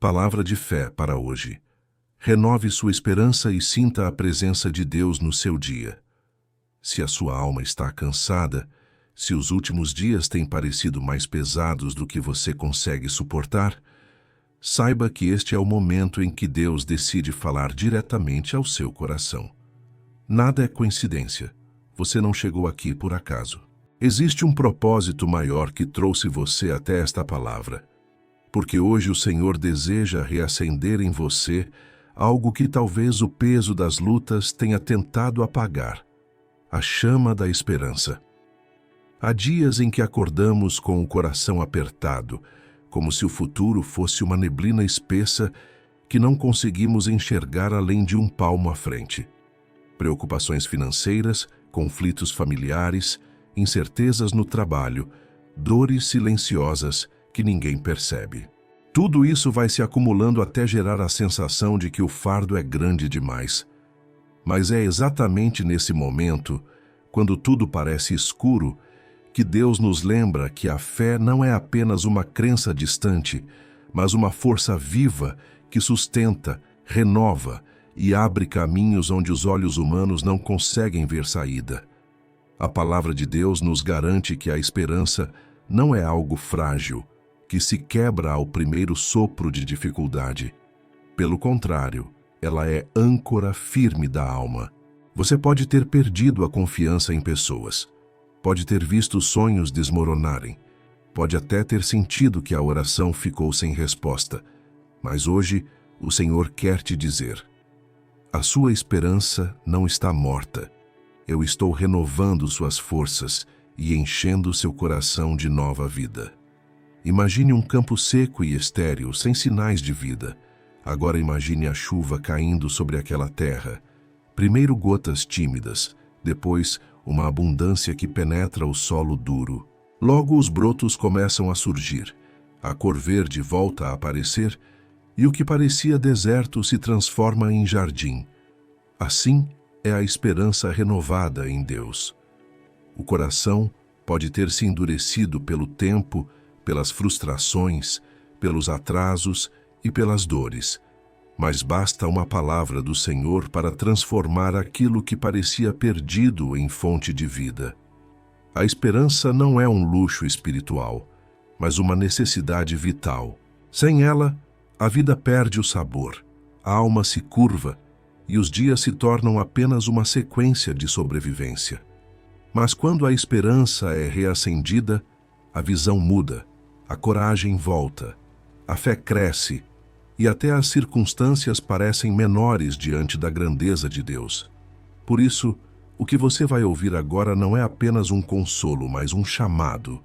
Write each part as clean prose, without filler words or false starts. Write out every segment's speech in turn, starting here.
Palavra de fé para hoje. Renove sua esperança e sinta a presença de Deus no seu dia. Se a sua alma está cansada, se os últimos dias têm parecido mais pesados do que você consegue suportar, saiba que este é o momento em que Deus decide falar diretamente ao seu coração. Nada é coincidência. Você não chegou aqui por acaso. Existe um propósito maior que trouxe você até esta palavra. Porque hoje o Senhor deseja reacender em você algo que talvez o peso das lutas tenha tentado apagar: a chama da esperança. Há dias em que acordamos com o coração apertado, como se o futuro fosse uma neblina espessa que não conseguimos enxergar além de um palmo à frente. Preocupações financeiras, conflitos familiares, incertezas no trabalho, dores silenciosas que ninguém percebe. Tudo isso vai se acumulando até gerar a sensação de que o fardo é grande demais. Mas é exatamente nesse momento, quando tudo parece escuro, que Deus nos lembra que a fé não é apenas uma crença distante, mas uma força viva que sustenta, renova e abre caminhos onde os olhos humanos não conseguem ver saída. A palavra de Deus nos garante que a esperança não é algo frágil, que se quebra ao primeiro sopro de dificuldade. Pelo contrário, ela é âncora firme da alma. Você pode ter perdido a confiança em pessoas, pode ter visto sonhos desmoronarem, pode até ter sentido que a oração ficou sem resposta, mas hoje o Senhor quer te dizer: a sua esperança não está morta. Eu estou renovando suas forças e enchendo seu coração de nova vida. Imagine um campo seco e estéril, sem sinais de vida. Agora imagine a chuva caindo sobre aquela terra. Primeiro gotas tímidas, depois uma abundância que penetra o solo duro. Logo os brotos começam a surgir, a cor verde volta a aparecer e o que parecia deserto se transforma em jardim. Assim é a esperança renovada em Deus. O coração pode ter se endurecido pelo tempo, pelas frustrações, pelos atrasos e pelas dores, mas basta uma palavra do Senhor para transformar aquilo que parecia perdido em fonte de vida. A esperança não é um luxo espiritual, mas uma necessidade vital. Sem ela, a vida perde o sabor, a alma se curva e os dias se tornam apenas uma sequência de sobrevivência. Mas quando a esperança é reacendida, a visão muda, a coragem volta, a fé cresce e até as circunstâncias parecem menores diante da grandeza de Deus. Por isso, o que você vai ouvir agora não é apenas um consolo, mas um chamado.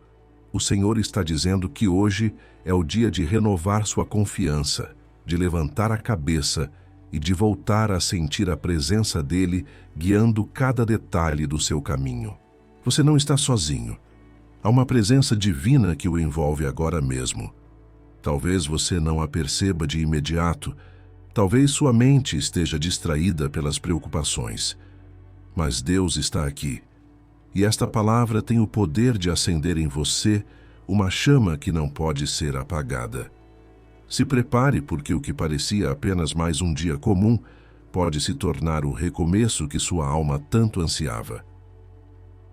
O Senhor está dizendo que hoje é o dia de renovar sua confiança, de levantar a cabeça e de voltar a sentir a presença dele guiando cada detalhe do seu caminho. Você não está sozinho. Há uma presença divina que o envolve agora mesmo. Talvez você não a perceba de imediato, talvez sua mente esteja distraída pelas preocupações. Mas Deus está aqui, e esta palavra tem o poder de acender em você uma chama que não pode ser apagada. Se prepare, porque o que parecia apenas mais um dia comum pode se tornar o recomeço que sua alma tanto ansiava.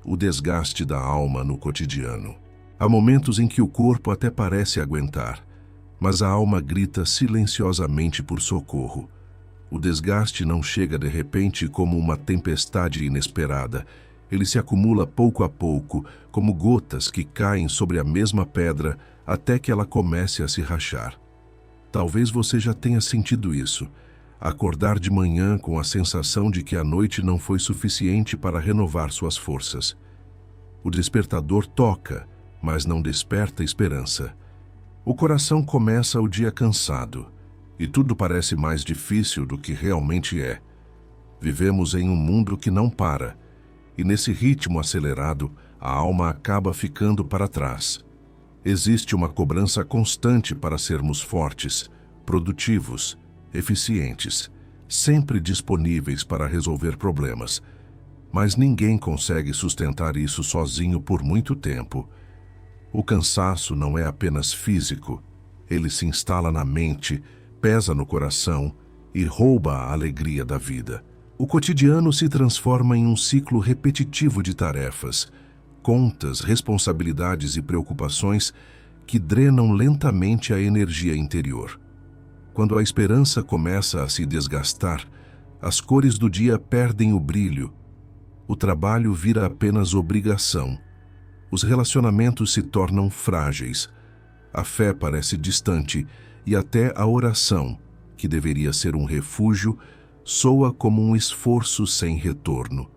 O desgaste da alma no cotidiano. Há momentos em que o corpo até parece aguentar, mas a alma grita silenciosamente por socorro. O desgaste não chega de repente como uma tempestade inesperada. Ele se acumula pouco a pouco, como gotas que caem sobre a mesma pedra até que ela comece a se rachar. Talvez você já tenha sentido isso. Acordar de manhã com a sensação de que a noite não foi suficiente para renovar suas forças. O despertador toca, mas não desperta esperança. O coração começa o dia cansado, e tudo parece mais difícil do que realmente é. Vivemos em um mundo que não para, e nesse ritmo acelerado, a alma acaba ficando para trás. Existe uma cobrança constante para sermos fortes, produtivos, eficientes, sempre disponíveis para resolver problemas. Mas ninguém consegue sustentar isso sozinho por muito tempo. O cansaço não é apenas físico, Ele se instala na mente, pesa no coração e rouba a alegria da vida. O cotidiano se transforma em um ciclo repetitivo de tarefas, contas, responsabilidades e preocupações que drenam lentamente a energia interior. Quando a esperança começa a se desgastar, as cores do dia perdem o brilho, o trabalho vira apenas obrigação, os relacionamentos se tornam frágeis, a fé parece distante e até a oração, que deveria ser um refúgio, soa como um esforço sem retorno.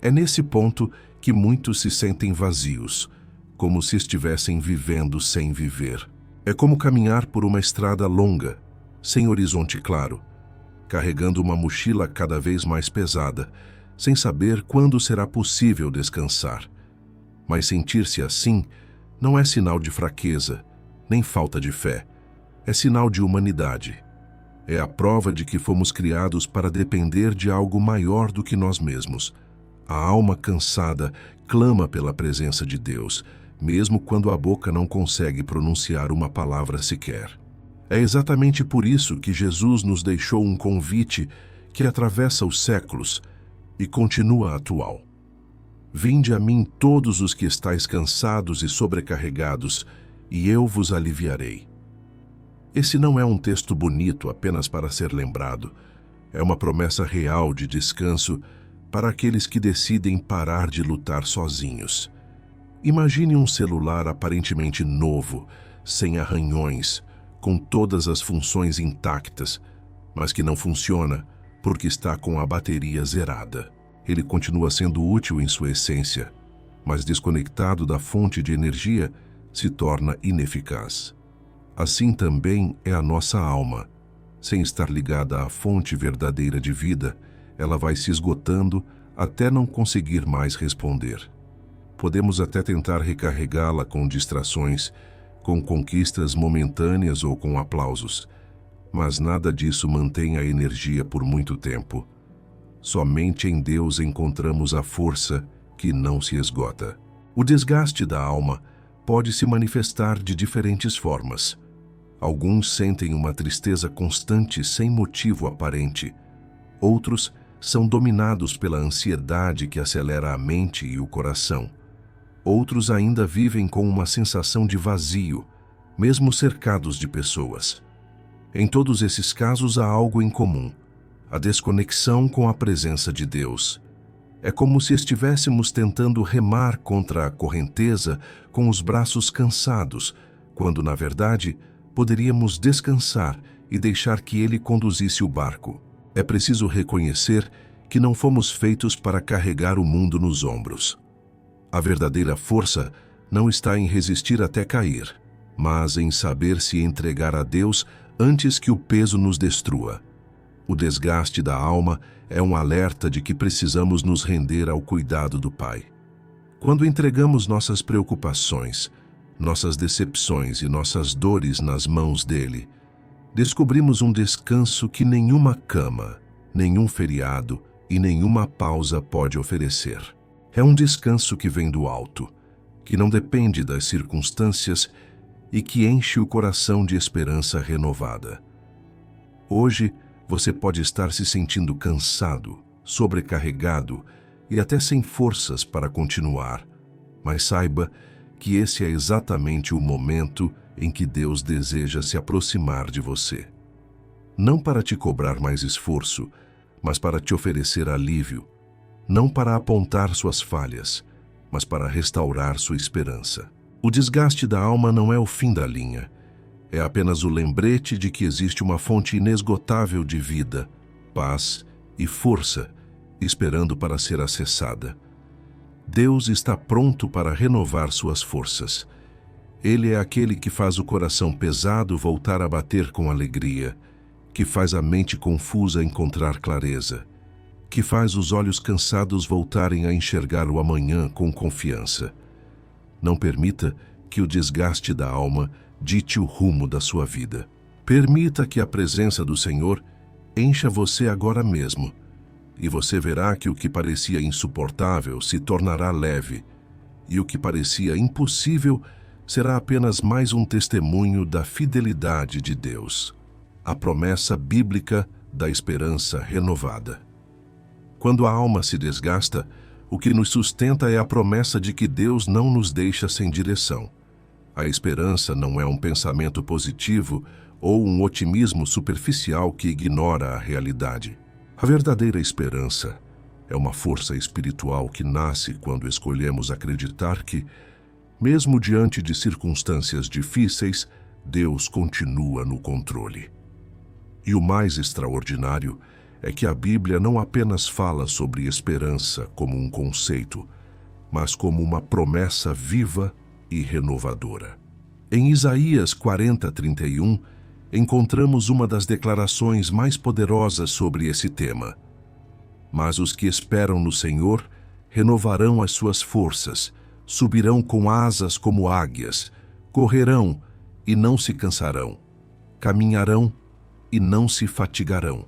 É nesse ponto que muitos se sentem vazios, como se estivessem vivendo sem viver. É como caminhar por uma estrada longa, sem horizonte claro, carregando uma mochila cada vez mais pesada, sem saber quando será possível descansar. Mas sentir-se assim não é sinal de fraqueza, nem falta de fé. É sinal de humanidade. É a prova de que fomos criados para depender de algo maior do que nós mesmos. A alma cansada clama pela presença de Deus, mesmo quando a boca não consegue pronunciar uma palavra sequer. É exatamente por isso que Jesus nos deixou um convite que atravessa os séculos e continua atual. Vinde a mim todos os que estáis cansados e sobrecarregados, e eu vos aliviarei. Esse não é um texto bonito apenas para ser lembrado. É uma promessa real de descanso para aqueles que decidem parar de lutar sozinhos. Imagine um celular aparentemente novo, sem arranhões, com todas as funções intactas, mas que não funciona porque está com a bateria zerada. Ele continua sendo útil em sua essência, mas desconectado da fonte de energia, se torna ineficaz. Assim também é a nossa alma. Sem estar ligada à fonte verdadeira de vida, ela vai se esgotando até não conseguir mais responder. Podemos até tentar recarregá-la com distrações, com conquistas momentâneas ou com aplausos, mas nada disso mantém a energia por muito tempo. Somente em Deus encontramos a força que não se esgota. O desgaste da alma pode se manifestar de diferentes formas. Alguns sentem uma tristeza constante sem motivo aparente. Outros são dominados pela ansiedade que acelera a mente e o coração. Outros ainda vivem com uma sensação de vazio, mesmo cercados de pessoas. Em todos esses casos há algo em comum: a desconexão com a presença de Deus. É como se estivéssemos tentando remar contra a correnteza com os braços cansados, quando, na verdade, poderíamos descansar e deixar que Ele conduzisse o barco. É preciso reconhecer que não fomos feitos para carregar o mundo nos ombros. A verdadeira força não está em resistir até cair, mas em saber se entregar a Deus antes que o peso nos destrua. O desgaste da alma é um alerta de que precisamos nos render ao cuidado do Pai. Quando entregamos nossas preocupações, nossas decepções e nossas dores nas mãos dele, descobrimos um descanso que nenhuma cama, nenhum feriado e nenhuma pausa pode oferecer. É um descanso que vem do alto, que não depende das circunstâncias e que enche o coração de esperança renovada. Hoje, você pode estar se sentindo cansado, sobrecarregado e até sem forças para continuar, mas saiba que esse é exatamente o momento em que Deus deseja se aproximar de você. Não para te cobrar mais esforço, mas para te oferecer alívio, não para apontar suas falhas, mas para restaurar sua esperança. O desgaste da alma não é o fim da linha. É apenas o lembrete de que existe uma fonte inesgotável de vida, paz e força, esperando para ser acessada. Deus está pronto para renovar suas forças. Ele é aquele que faz o coração pesado voltar a bater com alegria, que faz a mente confusa encontrar clareza, que faz os olhos cansados voltarem a enxergar o amanhã com confiança. Não permita que o desgaste da alma dite o rumo da sua vida. Permita que a presença do Senhor encha você agora mesmo, e você verá que o que parecia insuportável se tornará leve, e o que parecia impossível será apenas mais um testemunho da fidelidade de Deus, a promessa bíblica da esperança renovada. Quando a alma se desgasta, o que nos sustenta é a promessa de que Deus não nos deixa sem direção. A esperança não é um pensamento positivo ou um otimismo superficial que ignora a realidade. A verdadeira esperança é uma força espiritual que nasce quando escolhemos acreditar que, mesmo diante de circunstâncias difíceis, Deus continua no controle. E o mais extraordinário é que a Bíblia não apenas fala sobre esperança como um conceito, mas como uma promessa viva e renovadora. Em Isaías 40:31, encontramos uma das declarações mais poderosas sobre esse tema. Mas os que esperam no Senhor renovarão as suas forças, subirão com asas como águias, correrão e não se cansarão, caminharão e não se fatigarão.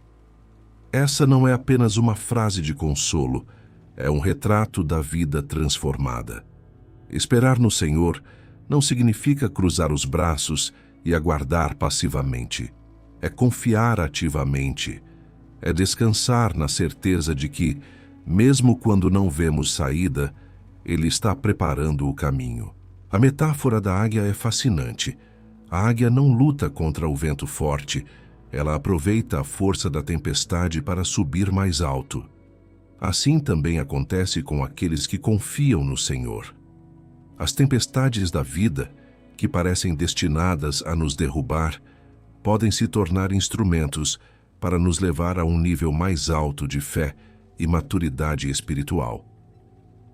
Essa não é apenas uma frase de consolo, é um retrato da vida transformada. Esperar no Senhor não significa cruzar os braços e aguardar passivamente. É confiar ativamente. É descansar na certeza de que, mesmo quando não vemos saída, Ele está preparando o caminho. A metáfora da águia é fascinante. A águia não luta contra o vento forte, ela aproveita a força da tempestade para subir mais alto. Assim também acontece com aqueles que confiam no Senhor. As tempestades da vida, que parecem destinadas a nos derrubar, podem se tornar instrumentos para nos levar a um nível mais alto de fé e maturidade espiritual.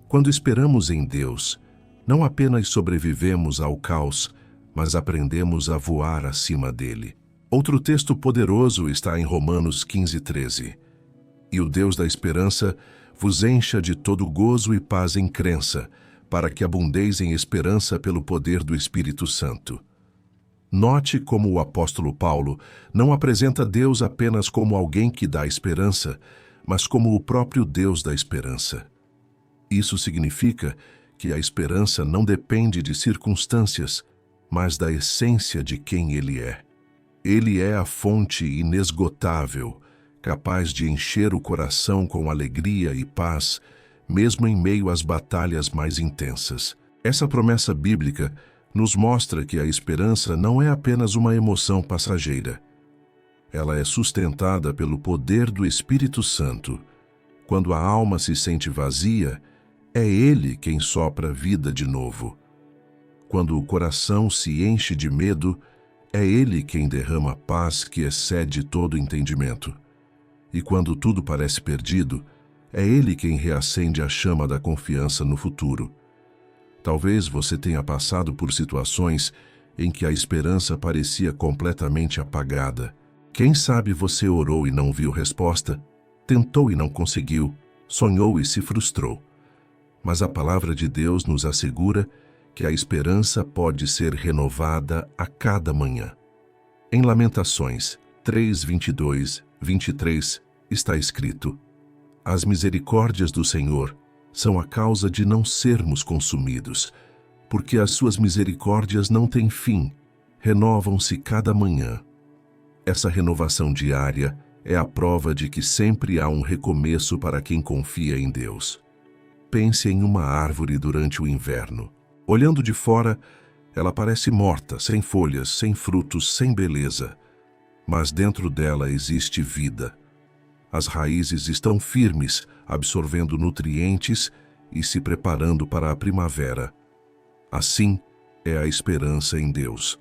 Quando esperamos em Deus, não apenas sobrevivemos ao caos, mas aprendemos a voar acima dele. Outro texto poderoso está em Romanos 15:13. E o Deus da esperança vos encha de todo gozo e paz em crença, para que abundeis em esperança pelo poder do Espírito Santo. Note como o apóstolo Paulo não apresenta Deus apenas como alguém que dá esperança, mas como o próprio Deus da esperança. Isso significa que a esperança não depende de circunstâncias, mas da essência de quem Ele é. Ele é a fonte inesgotável, capaz de encher o coração com alegria e paz, mesmo em meio às batalhas mais intensas. Essa promessa bíblica nos mostra que a esperança não é apenas uma emoção passageira. Ela é sustentada pelo poder do Espírito Santo. Quando a alma se sente vazia, é Ele quem sopra vida de novo. Quando o coração se enche de medo, é Ele quem derrama paz que excede todo entendimento. E quando tudo parece perdido, é Ele quem reacende a chama da confiança no futuro. Talvez você tenha passado por situações em que a esperança parecia completamente apagada. Quem sabe você orou e não viu resposta, tentou e não conseguiu, sonhou e se frustrou. Mas a palavra de Deus nos assegura que a esperança pode ser renovada a cada manhã. Em Lamentações 3:22-23 está escrito: As misericórdias do Senhor são a causa de não sermos consumidos, porque as suas misericórdias não têm fim, renovam-se cada manhã. Essa renovação diária é a prova de que sempre há um recomeço para quem confia em Deus. Pense em uma árvore durante o inverno. Olhando de fora, ela parece morta, sem folhas, sem frutos, sem beleza. Mas dentro dela existe vida. As raízes estão firmes, absorvendo nutrientes e se preparando para a primavera. Assim é a esperança em Deus.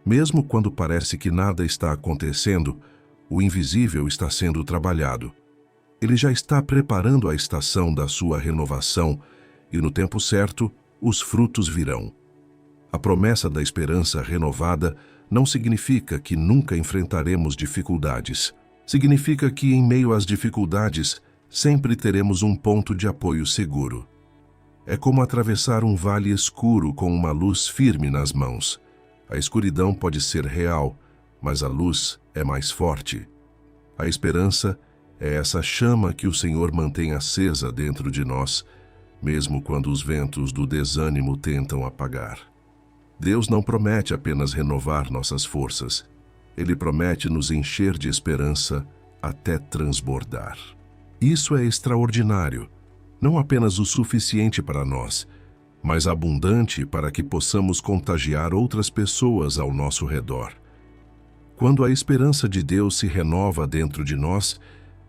Mesmo quando parece que nada está acontecendo, o invisível está sendo trabalhado. Ele já está preparando a estação da sua renovação e, no tempo certo, os frutos virão. A promessa da esperança renovada não significa que nunca enfrentaremos dificuldades. Significa que, em meio às dificuldades, sempre teremos um ponto de apoio seguro. É como atravessar um vale escuro com uma luz firme nas mãos. A escuridão pode ser real, mas a luz é mais forte. A esperança é essa chama que o Senhor mantém acesa dentro de nós, mesmo quando os ventos do desânimo tentam apagar. Deus não promete apenas renovar nossas forças. Ele promete nos encher de esperança até transbordar. Isso é extraordinário, não apenas o suficiente para nós, mas abundante para que possamos contagiar outras pessoas ao nosso redor. Quando a esperança de Deus se renova dentro de nós,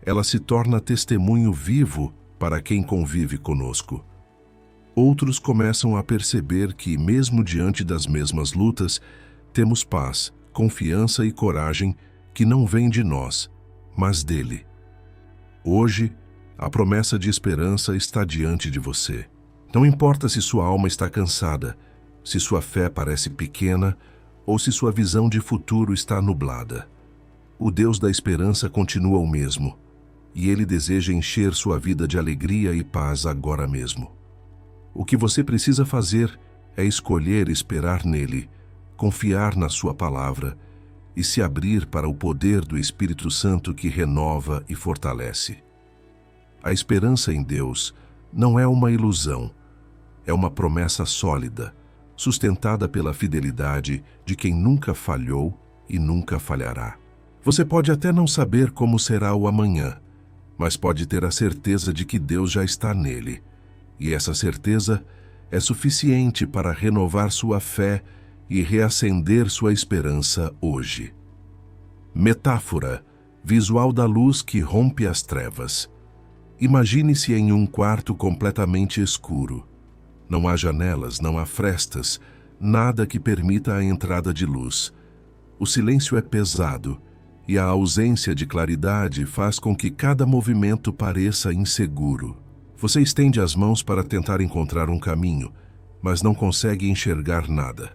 ela se torna testemunho vivo para quem convive conosco. Outros começam a perceber que, mesmo diante das mesmas lutas, temos paz, confiança e coragem que não vêm de nós, mas dele. Hoje, a promessa de esperança está diante de você. Não importa se sua alma está cansada, se sua fé parece pequena ou se sua visão de futuro está nublada. O Deus da esperança continua o mesmo, e Ele deseja encher sua vida de alegria e paz agora mesmo. O que você precisa fazer é escolher esperar nele, confiar na sua palavra e se abrir para o poder do Espírito Santo que renova e fortalece. A esperança em Deus não é uma ilusão, é uma promessa sólida, sustentada pela fidelidade de quem nunca falhou e nunca falhará. Você pode até não saber como será o amanhã, mas pode ter a certeza de que Deus já está nele, e essa certeza é suficiente para renovar sua fé e reacender sua esperança hoje. Metáfora, visual da luz que rompe as trevas. Imagine-se em um quarto completamente escuro. Não há janelas, não há frestas, nada que permita a entrada de luz. O silêncio é pesado e a ausência de claridade faz com que cada movimento pareça inseguro. Você estende as mãos para tentar encontrar um caminho, mas não consegue enxergar nada.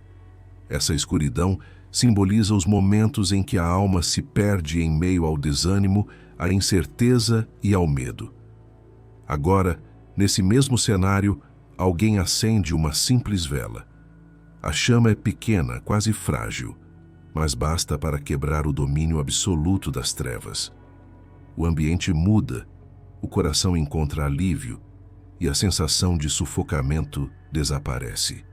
Essa escuridão simboliza os momentos em que a alma se perde em meio ao desânimo, à incerteza e ao medo. Agora, nesse mesmo cenário, alguém acende uma simples vela. A chama é pequena, quase frágil, mas basta para quebrar o domínio absoluto das trevas. O ambiente muda, o coração encontra alívio e a sensação de sufocamento desaparece.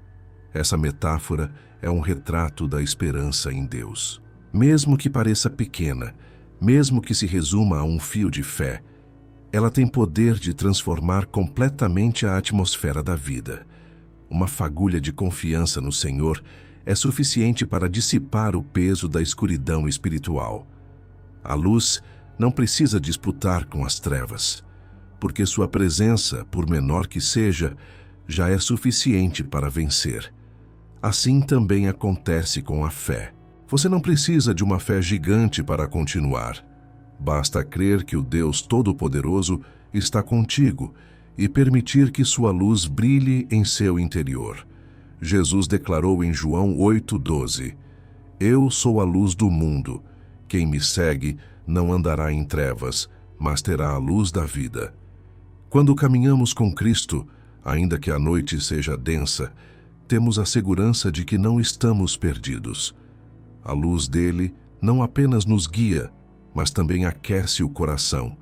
Essa metáfora é um retrato da esperança em Deus. Mesmo que pareça pequena, mesmo que se resuma a um fio de fé, ela tem poder de transformar completamente a atmosfera da vida. Uma fagulha de confiança no Senhor é suficiente para dissipar o peso da escuridão espiritual. A luz não precisa disputar com as trevas, porque sua presença, por menor que seja, já é suficiente para vencer. Assim também acontece com a fé. Você não precisa de uma fé gigante para continuar. Basta crer que o Deus Todo-Poderoso está contigo e permitir que sua luz brilhe em seu interior. Jesus declarou em João 8,12: Eu sou a luz do mundo. Quem me segue não andará em trevas, mas terá a luz da vida. Quando caminhamos com Cristo, ainda que a noite seja densa, temos a segurança de que não estamos perdidos. A luz dele não apenas nos guia, mas também aquece o coração,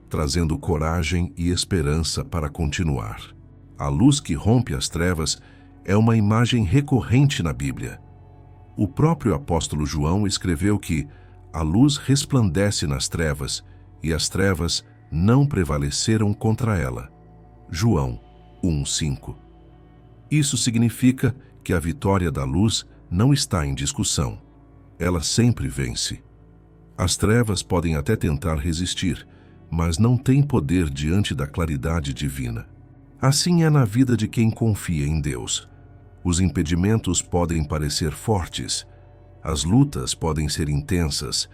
trazendo coragem e esperança para continuar. A luz que rompe as trevas é uma imagem recorrente na Bíblia. O próprio apóstolo João escreveu que a luz resplandece nas trevas e as trevas não prevaleceram contra ela. João 1,5. Isso significa que a vitória da luz não está em discussão. Ela sempre vence. As trevas podem até tentar resistir, mas não têm poder diante da claridade divina. Assim é na vida de quem confia em Deus. Os impedimentos podem parecer fortes, as lutas podem ser intensas,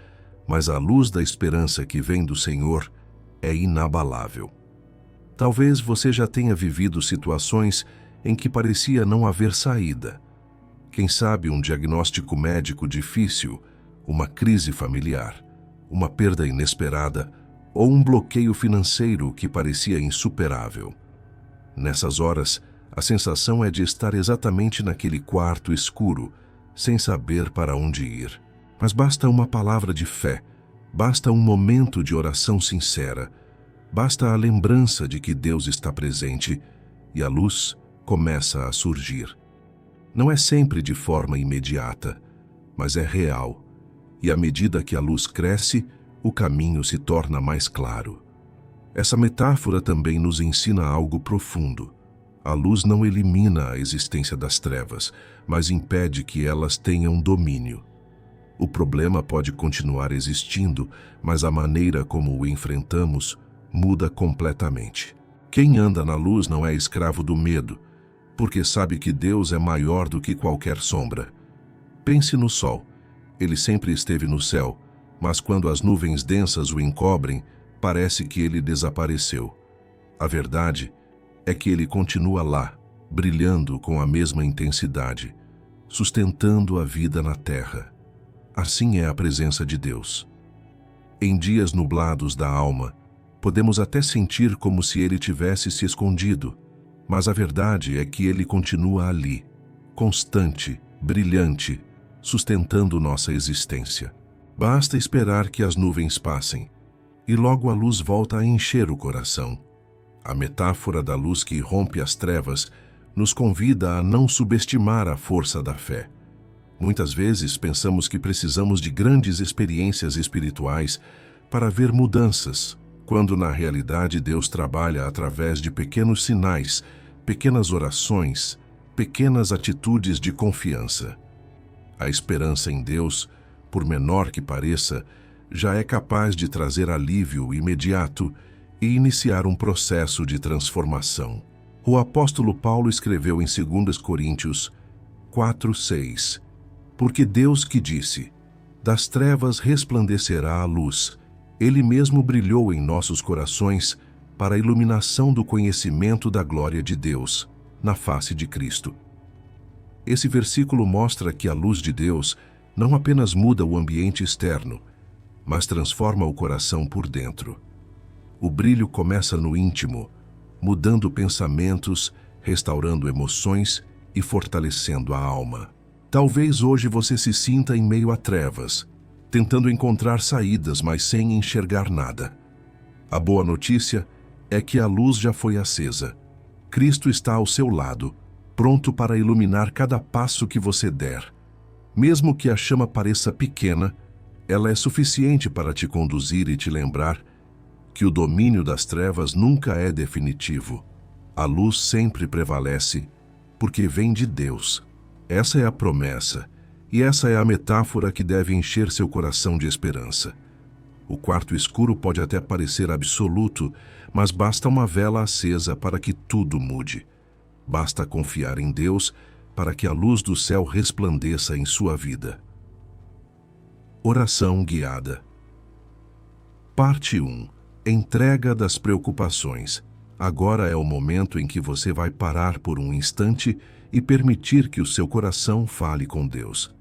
mas a luz da esperança que vem do Senhor é inabalável. Talvez você já tenha vivido situações em que parecia não haver saída. Quem sabe um diagnóstico médico difícil, uma crise familiar, uma perda inesperada ou um bloqueio financeiro que parecia insuperável. Nessas horas, a sensação é de estar exatamente naquele quarto escuro, sem saber para onde ir. Mas basta uma palavra de fé, basta um momento de oração sincera, basta a lembrança de que Deus está presente e a luz começa a surgir. Não é sempre de forma imediata, mas é real. E à medida que a luz cresce, o caminho se torna mais claro. Essa metáfora também nos ensina algo profundo. A luz não elimina a existência das trevas, mas impede que elas tenham domínio. O problema pode continuar existindo, mas a maneira como o enfrentamos muda completamente. Quem anda na luz não é escravo do medo, porque sabe que Deus é maior do que qualquer sombra. Pense no sol. Ele sempre esteve no céu, mas quando as nuvens densas o encobrem, parece que ele desapareceu. A verdade é que ele continua lá, brilhando com a mesma intensidade, sustentando a vida na terra. Assim é a presença de Deus. Em dias nublados da alma, podemos até sentir como se ele tivesse se escondido, mas a verdade é que ele continua ali, constante, brilhante, sustentando nossa existência. Basta esperar que as nuvens passem, e logo a luz volta a encher o coração. A metáfora da luz que rompe as trevas nos convida a não subestimar a força da fé. Muitas vezes pensamos que precisamos de grandes experiências espirituais para ver mudanças, quando na realidade Deus trabalha através de pequenos sinais, pequenas orações, pequenas atitudes de confiança. A esperança em Deus, por menor que pareça, já é capaz de trazer alívio imediato e iniciar um processo de transformação. O apóstolo Paulo escreveu em 2 Coríntios 4:6, porque Deus que disse, das trevas resplandecerá a luz, Ele mesmo brilhou em nossos corações para a iluminação do conhecimento da glória de Deus, na face de Cristo. Esse versículo mostra que a luz de Deus não apenas muda o ambiente externo, mas transforma o coração por dentro. O brilho começa no íntimo, mudando pensamentos, restaurando emoções e fortalecendo a alma. Talvez hoje você se sinta em meio a trevas, tentando encontrar saídas, mas sem enxergar nada. A boa notícia é que a luz já foi acesa. Cristo está ao seu lado, pronto para iluminar cada passo que você der. Mesmo que a chama pareça pequena, ela é suficiente para te conduzir e te lembrar que o domínio das trevas nunca é definitivo. A luz sempre prevalece, porque vem de Deus. Essa é a promessa, e essa é a metáfora que deve encher seu coração de esperança. O quarto escuro pode até parecer absoluto, mas basta uma vela acesa para que tudo mude. Basta confiar em Deus para que a luz do céu resplandeça em sua vida. Oração guiada. Parte 1. Entrega das preocupações. Agora é o momento em que você vai parar por um instante e permitir que o seu coração fale com Deus.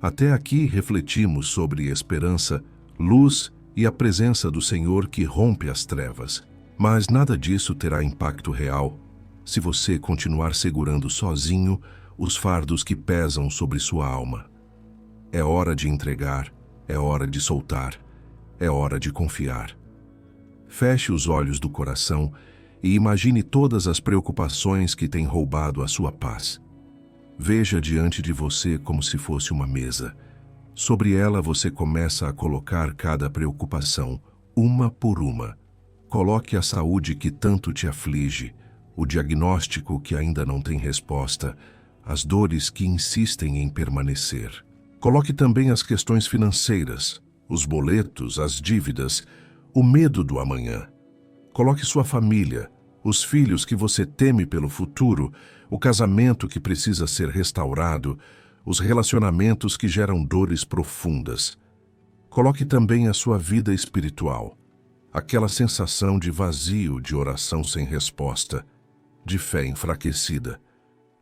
Até aqui refletimos sobre esperança, luz e a presença do Senhor que rompe as trevas. Mas nada disso terá impacto real se você continuar segurando sozinho os fardos que pesam sobre sua alma. É hora de entregar, é hora de soltar, é hora de confiar. Feche os olhos do coração e imagine todas as preocupações que têm roubado a sua paz. Veja diante de você como se fosse uma mesa. Sobre ela você começa a colocar cada preocupação, uma por uma. Coloque a saúde que tanto te aflige, o diagnóstico que ainda não tem resposta, as dores que insistem em permanecer. Coloque também as questões financeiras, os boletos, as dívidas, o medo do amanhã. Coloque sua família, os filhos que você teme pelo futuro, o casamento que precisa ser restaurado, os relacionamentos que geram dores profundas. Coloque também a sua vida espiritual, aquela sensação de vazio, de oração sem resposta, de fé enfraquecida.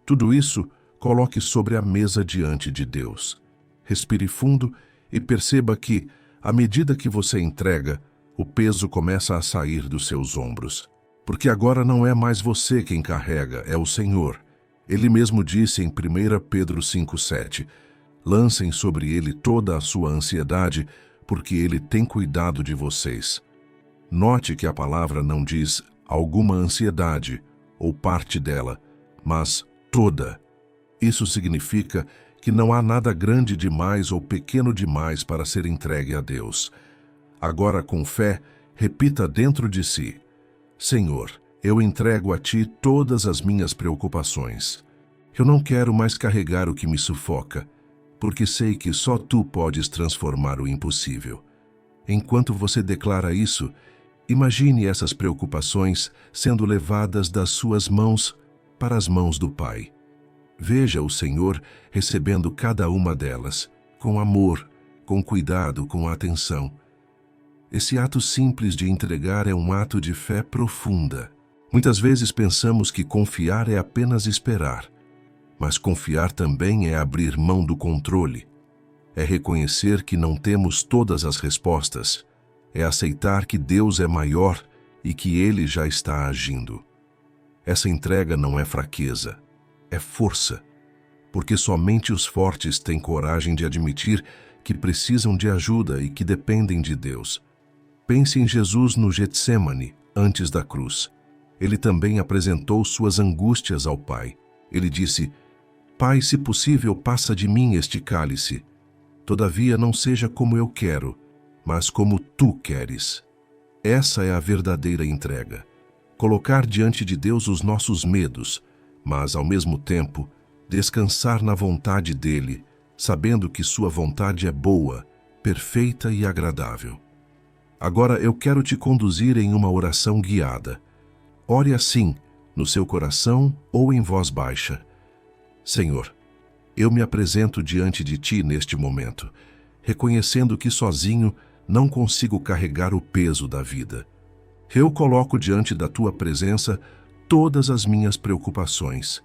Tudo isso, coloque sobre a mesa diante de Deus. Respire fundo e perceba que, à medida que você entrega, o peso começa a sair dos seus ombros. Porque agora não é mais você quem carrega, é o Senhor. Ele mesmo disse em 1 Pedro 5,7, lancem sobre ele toda a sua ansiedade, porque ele tem cuidado de vocês. Note que a palavra não diz alguma ansiedade ou parte dela, mas toda. Isso significa que não há nada grande demais ou pequeno demais para ser entregue a Deus. Agora, com fé, repita dentro de si: Senhor, eu entrego a Ti todas as minhas preocupações. Eu não quero mais carregar o que me sufoca, porque sei que só Tu podes transformar o impossível. Enquanto você declara isso, imagine essas preocupações sendo levadas das suas mãos para as mãos do Pai. Veja o Senhor recebendo cada uma delas, com amor, com cuidado, com atenção. Esse ato simples de entregar é um ato de fé profunda. Muitas vezes pensamos que confiar é apenas esperar, mas confiar também é abrir mão do controle. É reconhecer que não temos todas as respostas. É aceitar que Deus é maior e que Ele já está agindo. Essa entrega não é fraqueza, é força, porque somente os fortes têm coragem de admitir que precisam de ajuda e que dependem de Deus. Pense em Jesus no Getsêmani, antes da cruz. Ele também apresentou suas angústias ao Pai. Ele disse: Pai, se possível, passa de mim este cálice. Todavia não seja como eu quero, mas como Tu queres. Essa é a verdadeira entrega. Colocar diante de Deus os nossos medos, mas, ao mesmo tempo, descansar na vontade dEle, sabendo que Sua vontade é boa, perfeita e agradável. Agora eu quero te conduzir em uma oração guiada. Ore assim, no seu coração ou em voz baixa. Senhor, eu me apresento diante de Ti neste momento, reconhecendo que sozinho não consigo carregar o peso da vida. Eu coloco diante da Tua presença todas as minhas preocupações.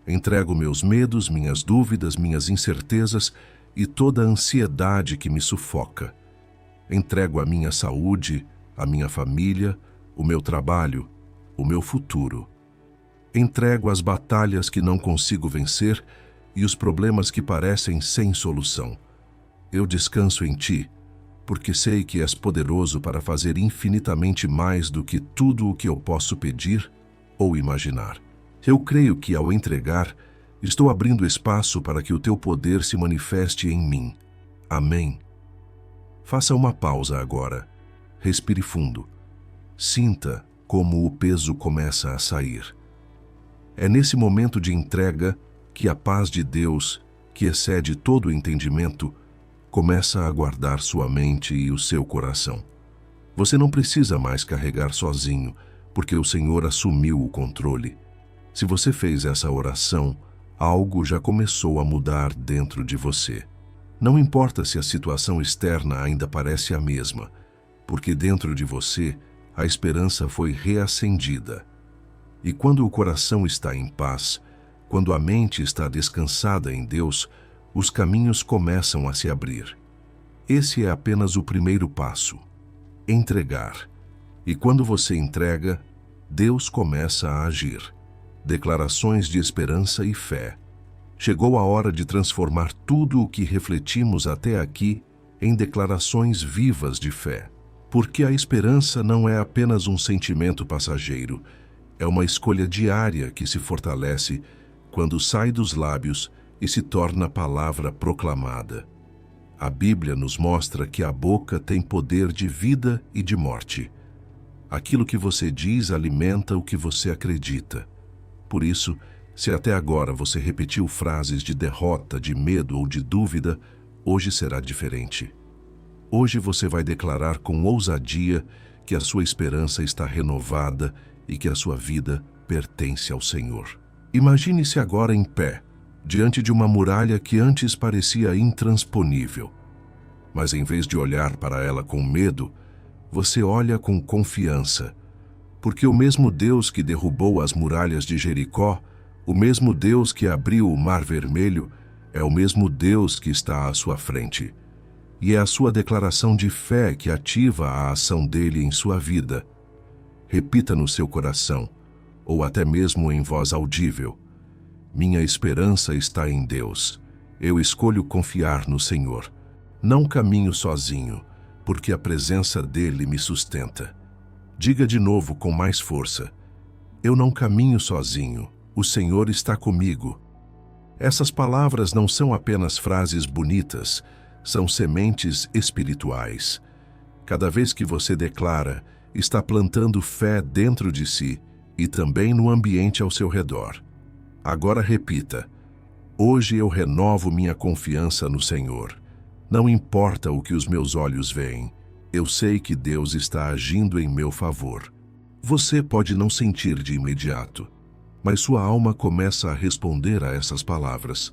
Entrego meus medos, minhas dúvidas, minhas incertezas e toda a ansiedade que me sufoca. Entrego a minha saúde, a minha família, o meu trabalho, o meu futuro. Entrego as batalhas que não consigo vencer e os problemas que parecem sem solução. Eu descanso em Ti, porque sei que És poderoso para fazer infinitamente mais do que tudo o que eu posso pedir ou imaginar. Eu creio que, ao entregar, estou abrindo espaço para que o Teu poder se manifeste em mim. Amém. Faça uma pausa agora. Respire fundo. Sinta como o peso começa a sair. É nesse momento de entrega que a paz de Deus, que excede todo o entendimento, começa a guardar sua mente e o seu coração. Você não precisa mais carregar sozinho, porque o Senhor assumiu o controle. Se você fez essa oração, algo já começou a mudar dentro de você. Não importa se a situação externa ainda parece a mesma, porque dentro de você a esperança foi reacendida. E quando o coração está em paz, quando a mente está descansada em Deus, os caminhos começam a se abrir. Esse é apenas o primeiro passo: entregar. E quando você entrega, Deus começa a agir. Declarações de esperança e fé. Chegou a hora de transformar tudo o que refletimos até aqui em declarações vivas de fé. Porque a esperança não é apenas um sentimento passageiro, é uma escolha diária que se fortalece quando sai dos lábios e se torna palavra proclamada. A Bíblia nos mostra que a boca tem poder de vida e de morte. Aquilo que você diz alimenta o que você acredita. Por isso, se até agora você repetiu frases de derrota, de medo ou de dúvida, hoje será diferente. Hoje você vai declarar com ousadia que a sua esperança está renovada e que a sua vida pertence ao Senhor. Imagine-se agora em pé, diante de uma muralha que antes parecia intransponível. Mas em vez de olhar para ela com medo, você olha com confiança, porque o mesmo Deus que derrubou as muralhas de Jericó, o mesmo Deus que abriu o Mar Vermelho, é o mesmo Deus que está à sua frente. E é a sua declaração de fé que ativa a ação dele em sua vida. Repita no seu coração, ou até mesmo em voz audível: minha esperança está em Deus. Eu escolho confiar no Senhor. Não caminho sozinho, porque a presença dele me sustenta. Diga de novo com mais força: eu não caminho sozinho, o Senhor está comigo. Essas palavras não são apenas frases bonitas, são sementes espirituais. Cada vez que você declara, está plantando fé dentro de si e também no ambiente ao seu redor. Agora repita: hoje eu renovo minha confiança no Senhor. Não importa o que os meus olhos veem, eu sei que Deus está agindo em meu favor. Você pode não sentir de imediato, mas sua alma começa a responder a essas palavras.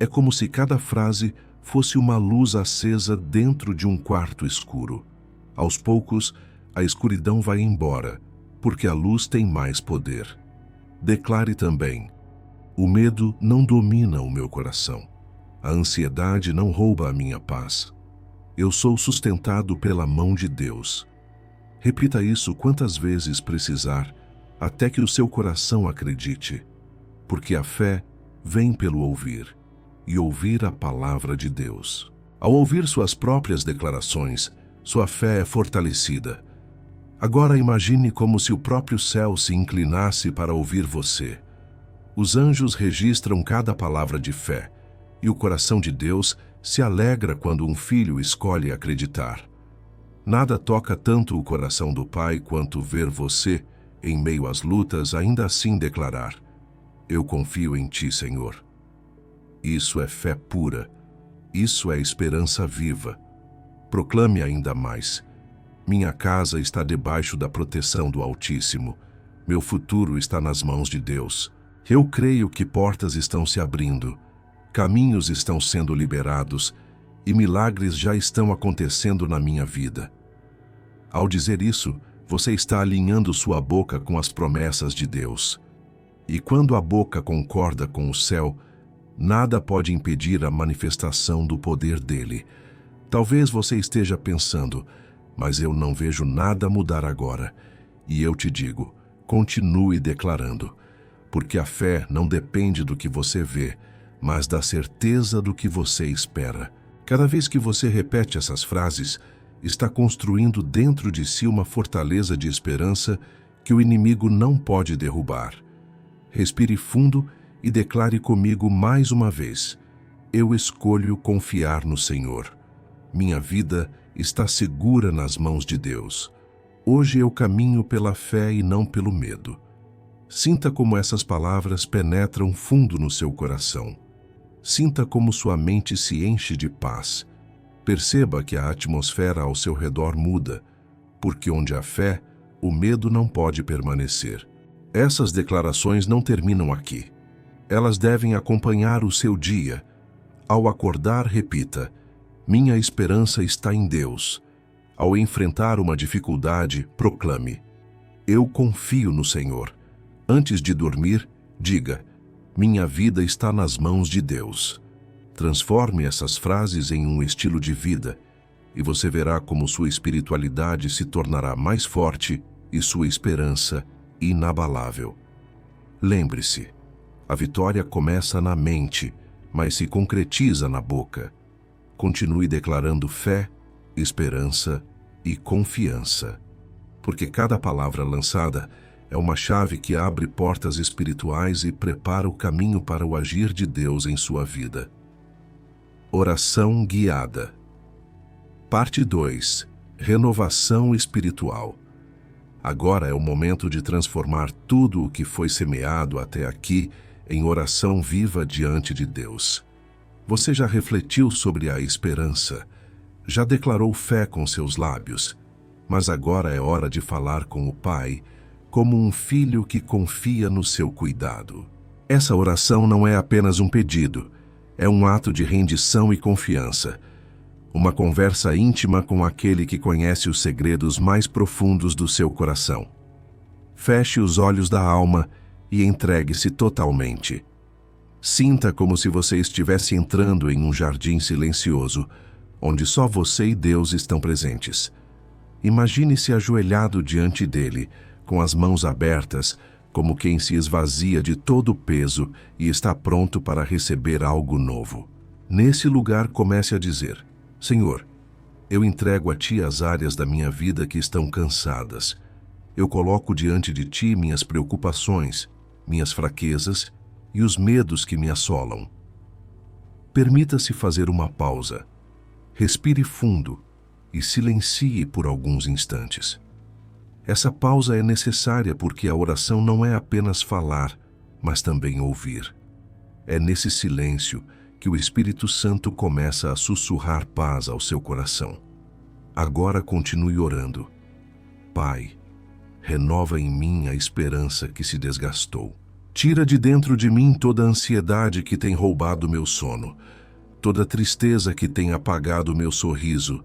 É como se cada frase fosse uma luz acesa dentro de um quarto escuro. Aos poucos, a escuridão vai embora, porque a luz tem mais poder. Declare também: o medo não domina o meu coração. A ansiedade não rouba a minha paz. Eu sou sustentado pela mão de Deus. Repita isso quantas vezes precisar, até que o seu coração acredite, porque a fé vem pelo ouvir, e ouvir a palavra de Deus. Ao ouvir suas próprias declarações, sua fé é fortalecida. Agora imagine como se o próprio céu se inclinasse para ouvir você. Os anjos registram cada palavra de fé, e o coração de Deus se alegra quando um filho escolhe acreditar. Nada toca tanto o coração do Pai quanto ver você, em meio às lutas, ainda assim declarar: eu confio em Ti, Senhor. Isso é fé pura. Isso é esperança viva. Proclame ainda mais: minha casa está debaixo da proteção do Altíssimo. Meu futuro está nas mãos de Deus. Eu creio que portas estão se abrindo, caminhos estão sendo liberados e milagres já estão acontecendo na minha vida. Ao dizer isso, você está alinhando sua boca com as promessas de Deus. E quando a boca concorda com o céu, nada pode impedir a manifestação do poder dele. Talvez você esteja pensando: mas eu não vejo nada mudar agora. E eu te digo: continue declarando, porque a fé não depende do que você vê, mas da certeza do que você espera. Cada vez que você repete essas frases, está construindo dentro de si uma fortaleza de esperança que o inimigo não pode derrubar. Respire fundo e declare comigo mais uma vez: eu escolho confiar no Senhor. Minha vida está segura nas mãos de Deus. Hoje eu caminho pela fé e não pelo medo. Sinta como essas palavras penetram fundo no seu coração. Sinta como sua mente se enche de paz. Perceba que a atmosfera ao seu redor muda, porque onde há fé, o medo não pode permanecer. Essas declarações não terminam aqui. Elas devem acompanhar o seu dia. Ao acordar, repita: minha esperança está em Deus. Ao enfrentar uma dificuldade, proclame: eu confio no Senhor. Antes de dormir, diga: minha vida está nas mãos de Deus. Transforme essas frases em um estilo de vida, e você verá como sua espiritualidade se tornará mais forte e sua esperança inabalável. Lembre-se, a vitória começa na mente, mas se concretiza na boca. Continue declarando fé, esperança e confiança, porque cada palavra lançada é uma chave que abre portas espirituais e prepara o caminho para o agir de Deus em sua vida. Oração guiada. Parte 2. Renovação espiritual. Agora é o momento de transformar tudo o que foi semeado até aqui em oração viva diante de Deus. Você já refletiu sobre a esperança, já declarou fé com seus lábios, mas agora é hora de falar com o Pai como um filho que confia no seu cuidado. Essa oração não é apenas um pedido, é um ato de rendição e confiança, uma conversa íntima com aquele que conhece os segredos mais profundos do seu coração. Feche os olhos da alma e entregue-se totalmente. Sinta como se você estivesse entrando em um jardim silencioso, onde só você e Deus estão presentes. Imagine-se ajoelhado diante dele, com as mãos abertas, como quem se esvazia de todo o peso e está pronto para receber algo novo. Nesse lugar, comece a dizer: Senhor, eu entrego a Ti as áreas da minha vida que estão cansadas. Eu coloco diante de Ti minhas preocupações, minhas fraquezas e os medos que me assolam. Permita-se fazer uma pausa. Respire fundo e silencie por alguns instantes. Essa pausa é necessária porque a oração não é apenas falar, mas também ouvir. É nesse silêncio que o Espírito Santo começa a sussurrar paz ao seu coração. Agora continue orando. Pai, renova em mim a esperança que se desgastou. Tira de dentro de mim toda a ansiedade que tem roubado meu sono, toda a tristeza que tem apagado meu sorriso,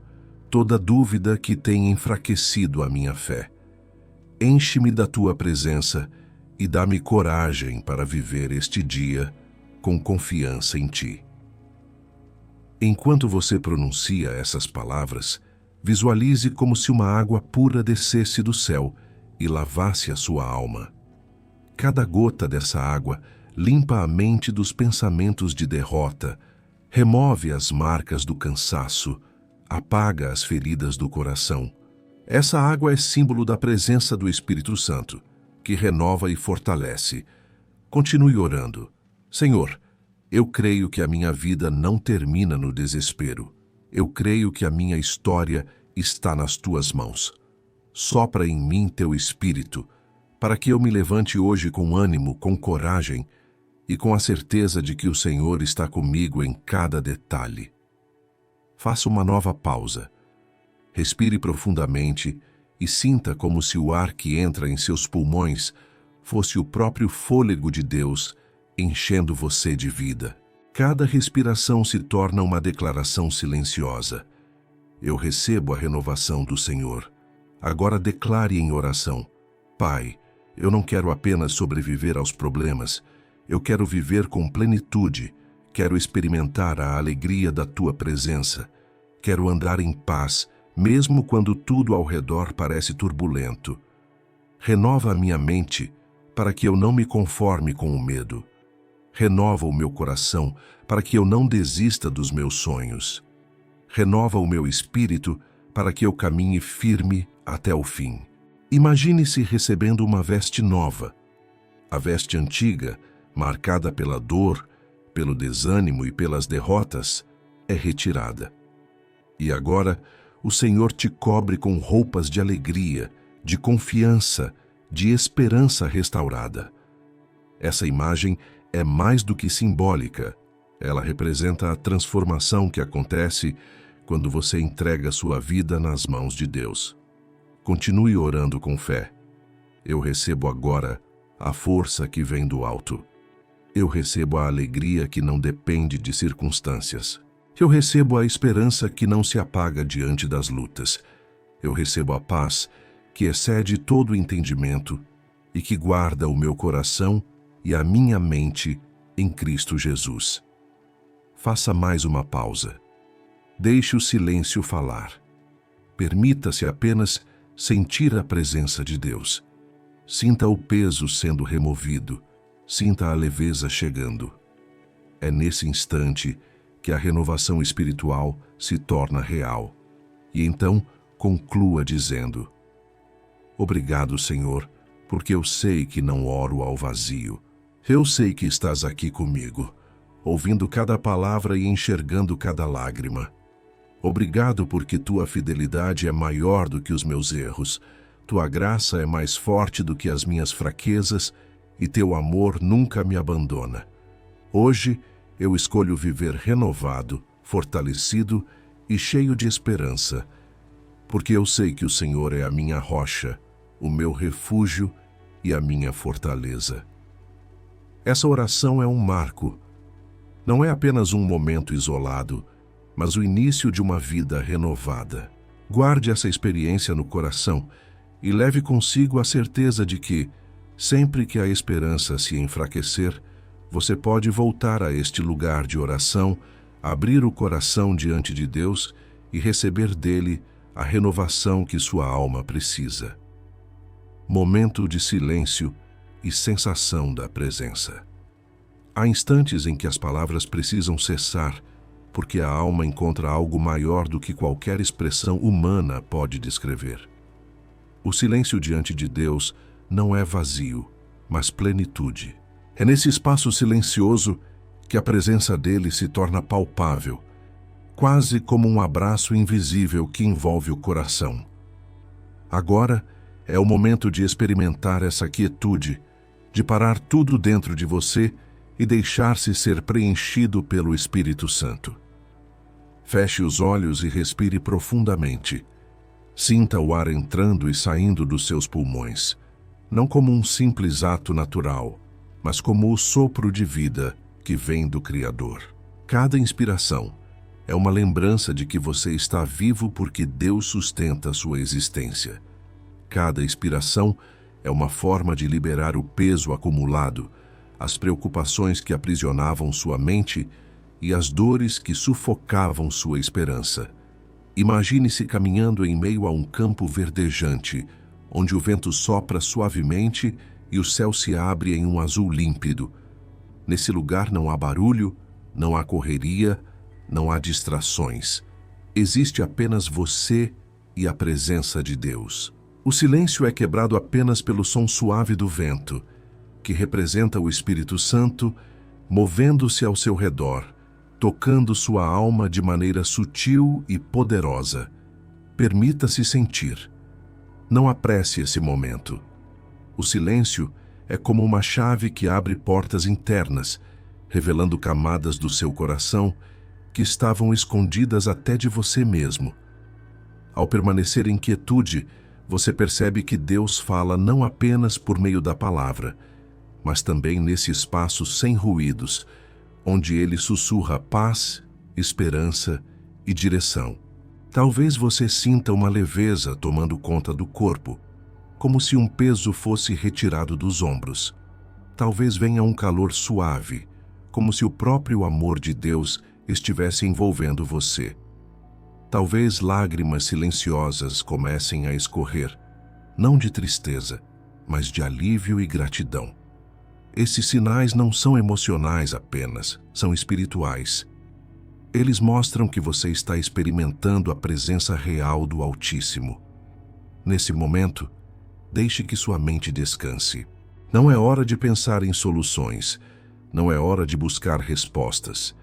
toda a dúvida que tem enfraquecido a minha fé. Enche-me da tua presença e dá-me coragem para viver este dia com confiança em ti. Enquanto você pronuncia essas palavras, visualize como se uma água pura descesse do céu e lavasse a sua alma. Cada gota dessa água limpa a mente dos pensamentos de derrota, remove as marcas do cansaço, apaga as feridas do coração. Essa água é símbolo da presença do Espírito Santo, que renova e fortalece. Continue orando. Senhor, eu creio que a minha vida não termina no desespero. Eu creio que a minha história está nas tuas mãos. Sopra em mim teu Espírito, para que eu me levante hoje com ânimo, com coragem e com a certeza de que o Senhor está comigo em cada detalhe. Faça uma nova pausa. Respire profundamente e sinta como se o ar que entra em seus pulmões fosse o próprio fôlego de Deus enchendo você de vida. Cada respiração se torna uma declaração silenciosa. Eu recebo a renovação do Senhor. Agora declare em oração: Pai, eu não quero apenas sobreviver aos problemas, eu quero viver com plenitude, quero experimentar a alegria da tua presença, quero andar em paz, mesmo quando tudo ao redor parece turbulento. Renova a minha mente para que eu não me conforme com o medo. Renova o meu coração para que eu não desista dos meus sonhos. Renova o meu espírito para que eu caminhe firme até o fim. Imagine-se recebendo uma veste nova. A veste antiga, marcada pela dor, pelo desânimo e pelas derrotas, é retirada. E agora, o Senhor te cobre com roupas de alegria, de confiança, de esperança restaurada. Essa imagem é mais do que simbólica. Ela representa a transformação que acontece quando você entrega sua vida nas mãos de Deus. Continue orando com fé. Eu recebo agora a força que vem do alto. Eu recebo a alegria que não depende de circunstâncias. Eu recebo a esperança que não se apaga diante das lutas. Eu recebo a paz que excede todo o entendimento e que guarda o meu coração e a minha mente em Cristo Jesus. Faça mais uma pausa. Deixe o silêncio falar. Permita-se apenas sentir a presença de Deus. Sinta o peso sendo removido. Sinta a leveza chegando. É nesse instante que a renovação espiritual se torna real. E então conclua dizendo: Obrigado, Senhor, porque eu sei que não oro ao vazio. Eu sei que estás aqui comigo, ouvindo cada palavra e enxergando cada lágrima. Obrigado porque tua fidelidade é maior do que os meus erros, tua graça é mais forte do que as minhas fraquezas e teu amor nunca me abandona. Hoje eu escolho viver renovado, fortalecido e cheio de esperança, porque eu sei que o Senhor é a minha rocha, o meu refúgio e a minha fortaleza. Essa oração é um marco. Não é apenas um momento isolado, mas o início de uma vida renovada. Guarde essa experiência no coração e leve consigo a certeza de que, sempre que a esperança se enfraquecer, você pode voltar a este lugar de oração, abrir o coração diante de Deus e receber dele a renovação que sua alma precisa. Momento de silêncio e sensação da presença. Há instantes em que as palavras precisam cessar, porque a alma encontra algo maior do que qualquer expressão humana pode descrever. O silêncio diante de Deus não é vazio, mas plenitude. É nesse espaço silencioso que a presença dele se torna palpável, quase como um abraço invisível que envolve o coração. Agora é o momento de experimentar essa quietude, de parar tudo dentro de você e deixar-se ser preenchido pelo Espírito Santo. Feche os olhos e respire profundamente. Sinta o ar entrando e saindo dos seus pulmões, não como um simples ato natural, mas como o sopro de vida que vem do Criador. Cada inspiração é uma lembrança de que você está vivo porque Deus sustenta a sua existência. Cada expiração é uma forma de liberar o peso acumulado, as preocupações que aprisionavam sua mente e as dores que sufocavam sua esperança. Imagine-se caminhando em meio a um campo verdejante, onde o vento sopra suavemente e o céu se abre em um azul límpido. Nesse lugar não há barulho, não há correria, não há distrações. Existe apenas você e a presença de Deus. O silêncio é quebrado apenas pelo som suave do vento, que representa o Espírito Santo, movendo-se ao seu redor, tocando sua alma de maneira sutil e poderosa. Permita-se sentir. Não apresse esse momento. O silêncio é como uma chave que abre portas internas, revelando camadas do seu coração que estavam escondidas até de você mesmo. Ao permanecer em quietude, você percebe que Deus fala não apenas por meio da palavra, mas também nesse espaço sem ruídos, onde Ele sussurra paz, esperança e direção. Talvez você sinta uma leveza tomando conta do corpo, como se um peso fosse retirado dos ombros. Talvez venha um calor suave, como se o próprio amor de Deus estivesse envolvendo você. Talvez lágrimas silenciosas comecem a escorrer, não de tristeza, mas de alívio e gratidão. Esses sinais não são emocionais apenas, são espirituais. Eles mostram que você está experimentando a presença real do Altíssimo. Nesse momento, deixe que sua mente descanse. Não é hora de pensar em soluções, não é hora de buscar respostas.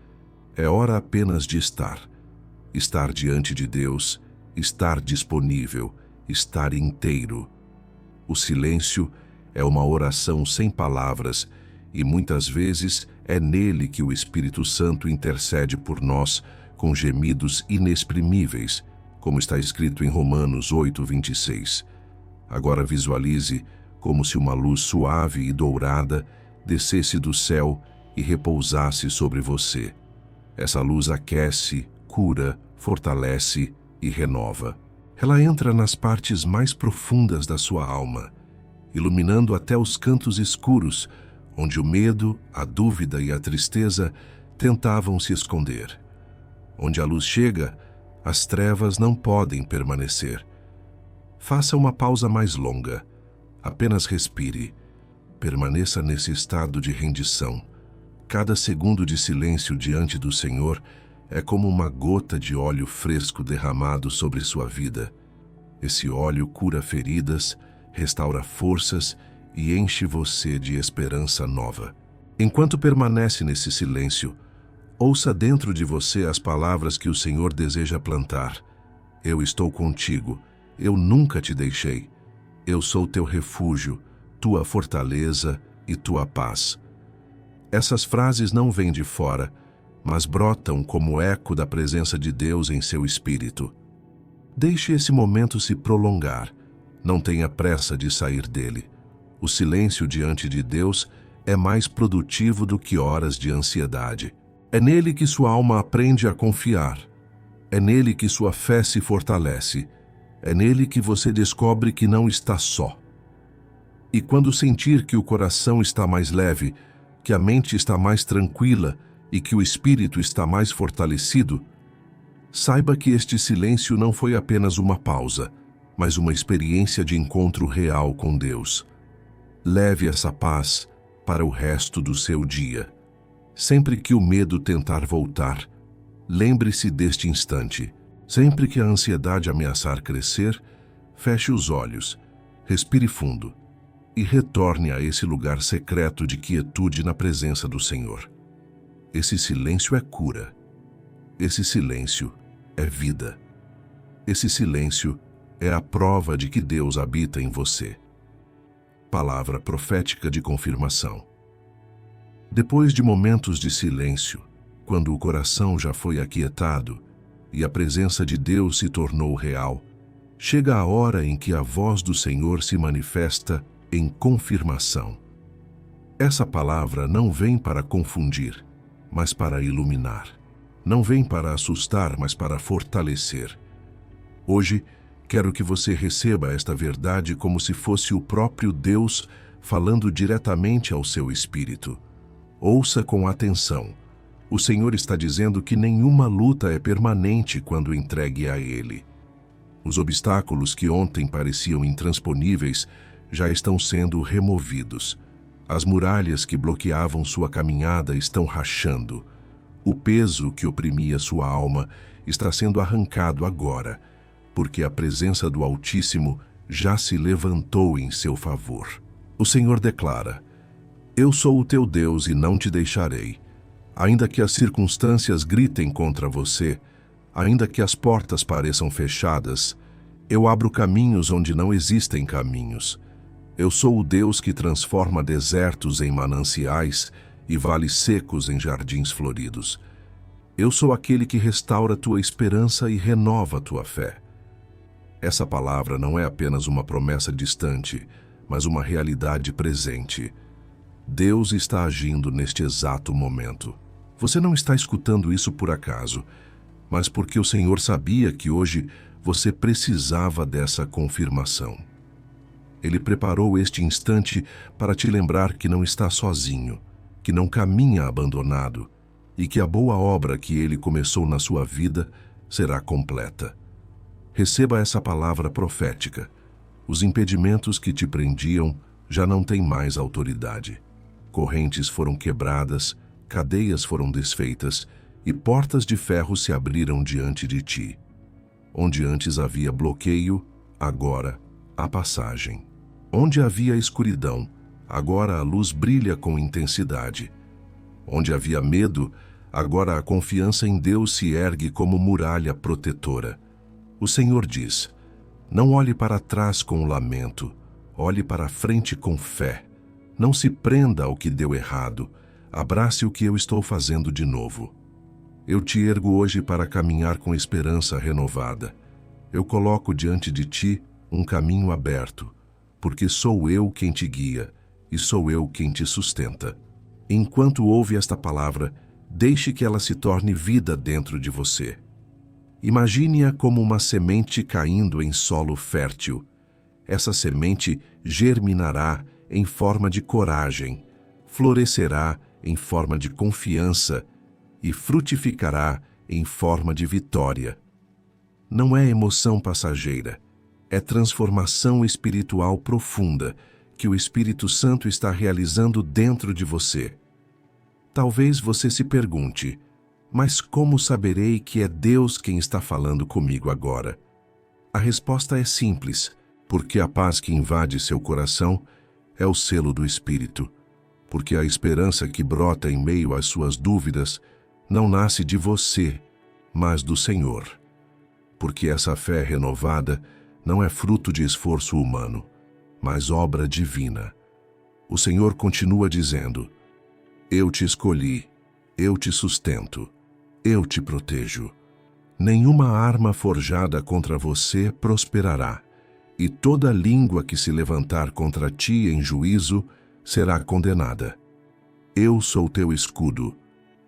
É hora apenas de estar. Estar diante de Deus, estar disponível, estar inteiro. O silêncio é uma oração sem palavras e muitas vezes é nele que o Espírito Santo intercede por nós com gemidos inexprimíveis, como está escrito em Romanos 8:26. Agora visualize como se uma luz suave e dourada descesse do céu e repousasse sobre você. Essa luz aquece, cura, fortalece e renova. Ela entra nas partes mais profundas da sua alma, iluminando até os cantos escuros, onde o medo, a dúvida e a tristeza tentavam se esconder. Onde a luz chega, as trevas não podem permanecer. Faça uma pausa mais longa. Apenas respire. Permaneça nesse estado de rendição. Cada segundo de silêncio diante do Senhor é como uma gota de óleo fresco derramado sobre sua vida. Esse óleo cura feridas, restaura forças e enche você de esperança nova. Enquanto permanece nesse silêncio, ouça dentro de você as palavras que o Senhor deseja plantar. Eu estou contigo, eu nunca te deixei. Eu sou teu refúgio, tua fortaleza e tua paz. Essas frases não vêm de fora, mas brotam como eco da presença de Deus em seu espírito. Deixe esse momento se prolongar. Não tenha pressa de sair dele. O silêncio diante de Deus é mais produtivo do que horas de ansiedade. É nele que sua alma aprende a confiar. É nele que sua fé se fortalece. É nele que você descobre que não está só. E quando sentir que o coração está mais leve, que a mente está mais tranquila e que o espírito está mais fortalecido, saiba que este silêncio não foi apenas uma pausa, mas uma experiência de encontro real com Deus. Leve essa paz para o resto do seu dia. Sempre que o medo tentar voltar, lembre-se deste instante. Sempre que a ansiedade ameaçar crescer, feche os olhos, respire fundo e retorne a esse lugar secreto de quietude na presença do Senhor. Esse silêncio é cura. Esse silêncio é vida. Esse silêncio é a prova de que Deus habita em você. Palavra profética de confirmação. Depois de momentos de silêncio, quando o coração já foi aquietado e a presença de Deus se tornou real, chega a hora em que a voz do Senhor se manifesta em confirmação. Essa palavra não vem para confundir, mas para iluminar. Não vem para assustar, mas para fortalecer. Hoje, quero que você receba esta verdade como se fosse o próprio Deus falando diretamente ao seu espírito. Ouça com atenção. O Senhor está dizendo que nenhuma luta é permanente quando entregue a Ele. Os obstáculos que ontem pareciam intransponíveis já estão sendo removidos. As muralhas que bloqueavam sua caminhada estão rachando. O peso que oprimia sua alma está sendo arrancado agora, porque a presença do Altíssimo já se levantou em seu favor. O Senhor declara: Eu sou o teu Deus e não te deixarei. Ainda que as circunstâncias gritem contra você, ainda que as portas pareçam fechadas, eu abro caminhos onde não existem caminhos. Eu sou o Deus que transforma desertos em mananciais e vales secos em jardins floridos. Eu sou aquele que restaura tua esperança e renova tua fé. Essa palavra não é apenas uma promessa distante, mas uma realidade presente. Deus está agindo neste exato momento. Você não está escutando isso por acaso, mas porque o Senhor sabia que hoje você precisava dessa confirmação. Ele preparou este instante para te lembrar que não está sozinho, que não caminha abandonado e que a boa obra que Ele começou na sua vida será completa. Receba essa palavra profética. Os impedimentos que te prendiam já não têm mais autoridade. Correntes foram quebradas, cadeias foram desfeitas e portas de ferro se abriram diante de ti. Onde antes havia bloqueio, agora há passagem. Onde havia escuridão, agora a luz brilha com intensidade. Onde havia medo, agora a confiança em Deus se ergue como muralha protetora. O Senhor diz: Não olhe para trás com lamento, olhe para a frente com fé. Não se prenda ao que deu errado, abrace o que eu estou fazendo de novo. Eu te ergo hoje para caminhar com esperança renovada. Eu coloco diante de ti um caminho aberto, porque sou eu quem te guia e sou eu quem te sustenta. Enquanto ouve esta palavra, deixe que ela se torne vida dentro de você. Imagine-a como uma semente caindo em solo fértil. Essa semente germinará em forma de coragem, florescerá em forma de confiança e frutificará em forma de vitória. Não é emoção passageira, é transformação espiritual profunda que o Espírito Santo está realizando dentro de você. Talvez você se pergunte: mas como saberei que é Deus quem está falando comigo agora? A resposta é simples: porque a paz que invade seu coração é o selo do Espírito. Porque a esperança que brota em meio às suas dúvidas não nasce de você, mas do Senhor. Porque essa fé renovada não é fruto de esforço humano, mas obra divina. O Senhor continua dizendo: Eu te escolhi, eu te sustento, eu te protejo. Nenhuma arma forjada contra você prosperará, e toda língua que se levantar contra ti em juízo será condenada. Eu sou teu escudo,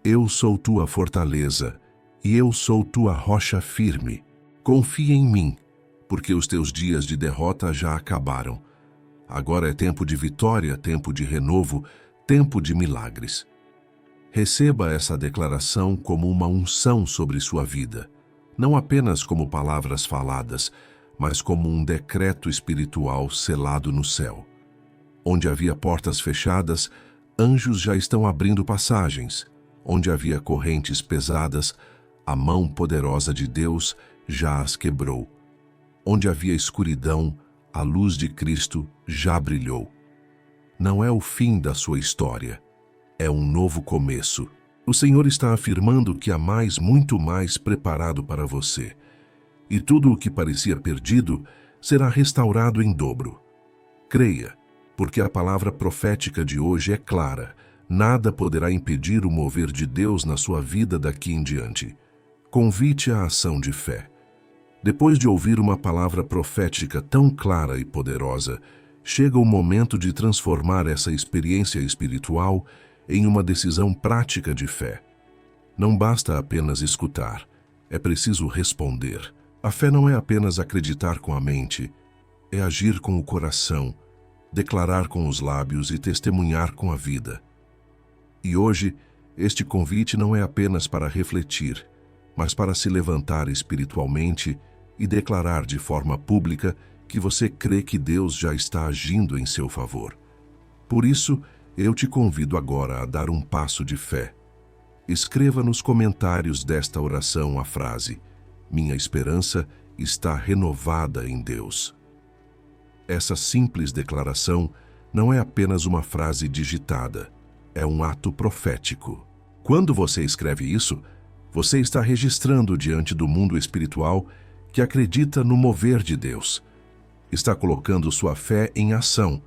eu sou tua fortaleza, e eu sou tua rocha firme. Confia em mim, porque os teus dias de derrota já acabaram. Agora é tempo de vitória, tempo de renovo, tempo de milagres. Receba essa declaração como uma unção sobre sua vida, não apenas como palavras faladas, mas como um decreto espiritual selado no céu. Onde havia portas fechadas, anjos já estão abrindo passagens. Onde havia correntes pesadas, a mão poderosa de Deus já as quebrou. Onde havia escuridão, a luz de Cristo já brilhou. não é o fim da sua história. É um novo começo. O Senhor está afirmando que há muito mais preparado para você. E tudo o que parecia perdido será restaurado em dobro. Creia, porque a palavra profética de hoje é clara. Nada poderá impedir o mover de Deus na sua vida daqui em diante. Convite à ação de fé. Depois de ouvir uma palavra profética tão clara e poderosa, chega o momento de transformar essa experiência espiritual em uma decisão prática de fé. Não basta apenas escutar, é preciso responder. A fé não é apenas acreditar com a mente, é agir com o coração, declarar com os lábios e testemunhar com a vida. E hoje, este convite não é apenas para refletir, mas para se levantar espiritualmente e declarar de forma pública que você crê que Deus já está agindo em seu favor. Por isso, eu te convido agora a dar um passo de fé. Escreva nos comentários desta oração a frase: "Minha esperança está renovada em Deus". Essa simples declaração não é apenas uma frase digitada, é um ato profético. Quando você escreve isso, você está registrando diante do mundo espiritual que acredita no mover de Deus. Está colocando sua fé em ação,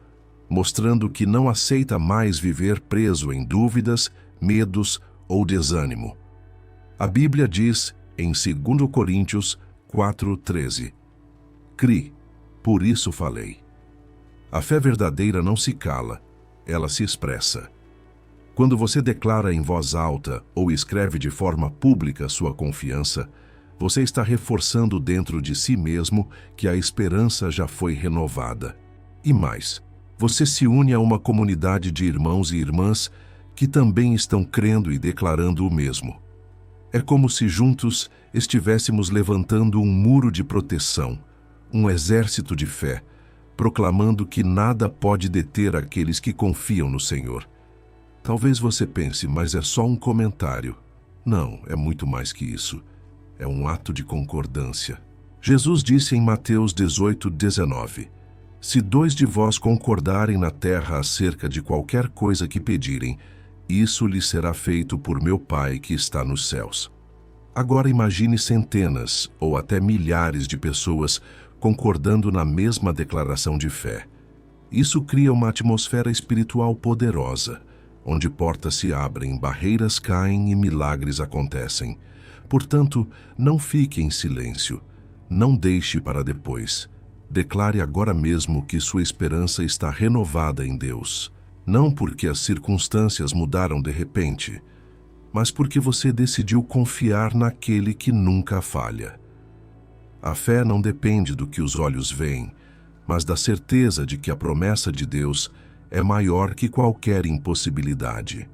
mostrando que não aceita mais viver preso em dúvidas, medos ou desânimo. A Bíblia diz em 2 Coríntios 4:13: "Cri, por isso falei". A fé verdadeira não se cala, ela se expressa. Quando você declara em voz alta ou escreve de forma pública sua confiança, você está reforçando dentro de si mesmo que a esperança já foi renovada. E mais, você se une a uma comunidade de irmãos e irmãs que também estão crendo e declarando o mesmo. É como se juntos estivéssemos levantando um muro de proteção, um exército de fé, proclamando que nada pode deter aqueles que confiam no Senhor. Talvez você pense, mas é só um comentário. Não, é muito mais que isso. É um ato de concordância. Jesus disse em Mateus 18:19: "Se 2 de vós concordarem na terra acerca de qualquer coisa que pedirem, isso lhes será feito por meu Pai que está nos céus". Agora imagine centenas ou até milhares de pessoas concordando na mesma declaração de fé. Isso cria uma atmosfera espiritual poderosa, onde portas se abrem, barreiras caem e milagres acontecem. Portanto, não fique em silêncio. Não deixe para depois. Declare agora mesmo que sua esperança está renovada em Deus. Não porque as circunstâncias mudaram de repente, mas porque você decidiu confiar naquele que nunca falha. A fé não depende do que os olhos veem, mas da certeza de que a promessa de Deus é maior que qualquer impossibilidade.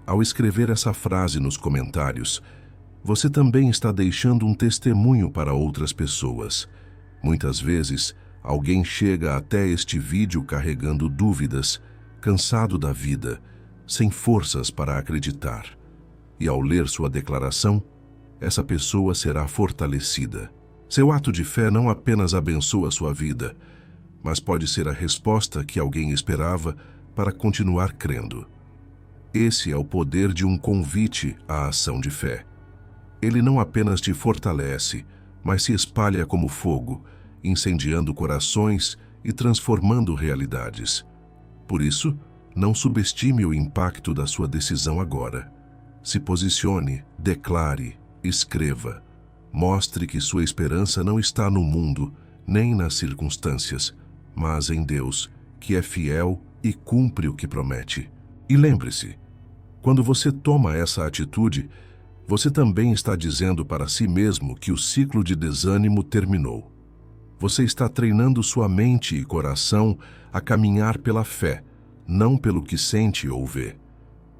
Ao escrever essa frase nos comentários, você também está deixando um testemunho para outras pessoas. Muitas vezes, alguém chega até este vídeo carregando dúvidas, cansado da vida, sem forças para acreditar. E ao ler sua declaração, essa pessoa será fortalecida. Seu ato de fé não apenas abençoa sua vida, mas pode ser a resposta que alguém esperava para continuar crendo. Esse é o poder de um convite à ação de fé. Ele não apenas te fortalece, mas se espalha como fogo, incendiando corações e transformando realidades. Por isso, não subestime o impacto da sua decisão agora. Se posicione, declare, escreva. Mostre que sua esperança não está no mundo, nem nas circunstâncias, mas em Deus, que é fiel e cumpre o que promete. E lembre-se, quando você toma essa atitude, você também está dizendo para si mesmo que o ciclo de desânimo terminou. Você está treinando sua mente e coração a caminhar pela fé, não pelo que sente ou vê.